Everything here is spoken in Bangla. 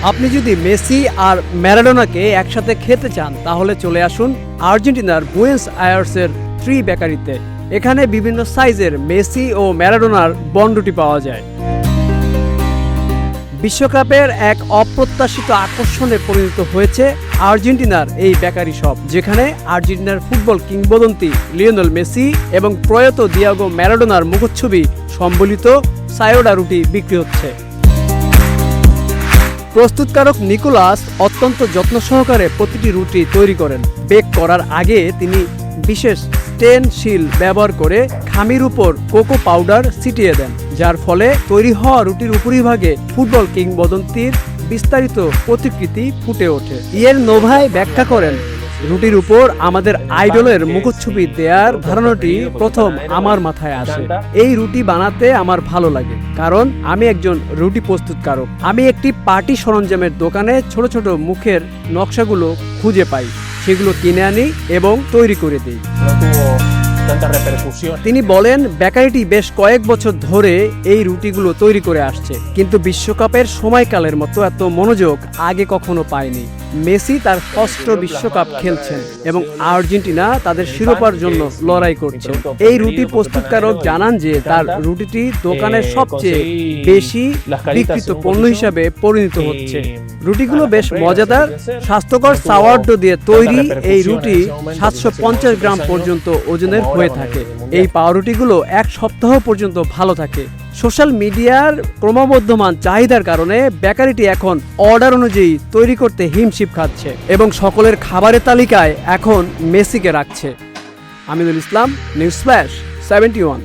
আপনি যদি মেসি আর ম্যারাডোনাকে একসাথে খেতে চান তাহলে চলে আসুন আর্জেন্টিনার বুয়েন্স আয়ার্সের ট্রি বেকারিতে। এখানে বিভিন্ন সাইজের মেসি ও ম্যারাডোনার বনরুটি পাওয়া যায়। বিশ্বকাপের এক অপ্রত্যাশিত আকর্ষণে পরিণত হয়েছে আর্জেন্টিনার এই বেকারি শপ, যেখানে আর্জেন্টিনার ফুটবল কিংবদন্তি লিওনেল মেসি এবং প্রয়াত দিয়েগো ম্যারাডোনার মুখচ্ছবি সম্বলিত সায়োডা রুটি বিক্রি হচ্ছে। প্রস্তুতকারক নিকোলাস অত্যন্ত যত্ন সহকারে প্রতিটি রুটি তৈরি করেন। বেক করার আগে তিনি বিশেষ স্টেন শিল ব্যবহার করে খামির উপর কোকো পাউডার ছিটিয়ে দেন, যার ফলে তৈরি হওয়া রুটির উপরিভাগে ফুটবল কিংবদন্তির বিস্তারিত প্রতিকৃতি ফুটে ওঠে। ইয়ের নোভাই ব্যাখ্যা করেন, রুটির উপর আমাদের আইডলের মুখচ্ছবি দেওয়ার ধারণাটি প্রথম আমার মাথায় আসে। এই রুটি বানাতে আমার ভালো লাগে, কারণ আমি একজন রুটি প্রস্তুতকারক। আমি একটি পার্টি সরঞ্জামের দোকানে ছোট ছোট মুখের নকশাগুলো খুঁজে পাই, সেগুলো কিনে আনি এবং তৈরি করে দিই। তিনি বলেন, বেকারিটি বেশ কয়েক বছর ধরে এই রুটিগুলো তৈরি করে আসছে, কিন্তু বিশ্বকাপের সময়কালের মতো এত মনোযোগ আগে কখনো পায়নি। মেসি তার ষষ্ঠ বিশ্বকাপ খেলছেন এবং আর্জেন্টিনা তাদের শিরোপার জন্য লড়াই করছে। এই রুটি প্রস্তুতকারক জানান যে তার রুটিটি দোকানের সবচেয়ে বেশি বিক্রিত পণ্য হিসাবে পরিণত হচ্ছে। রুটিগুলো বেশ মজাদার, স্বাস্থ্যকর সাওয়ারডো দিয়ে তৈরি। এই রুটি 750 গ্রাম পর্যন্ত ওজনের হয়ে থাকে। এই পাউরুটিগুলো এক সপ্তাহ পর্যন্ত ভালো থাকে। সোশ্যাল মিডিয়ার ক্রমবর্ধমান চাহিদার কারণে বেকারিটি এখন অর্ডার অনুযায়ী তৈরি করতে হিমশিম খাচ্ছে এবং সকলের খাবারের তালিকায় এখন মেসিকে রাখছে। Aminul Islam, news flash 71।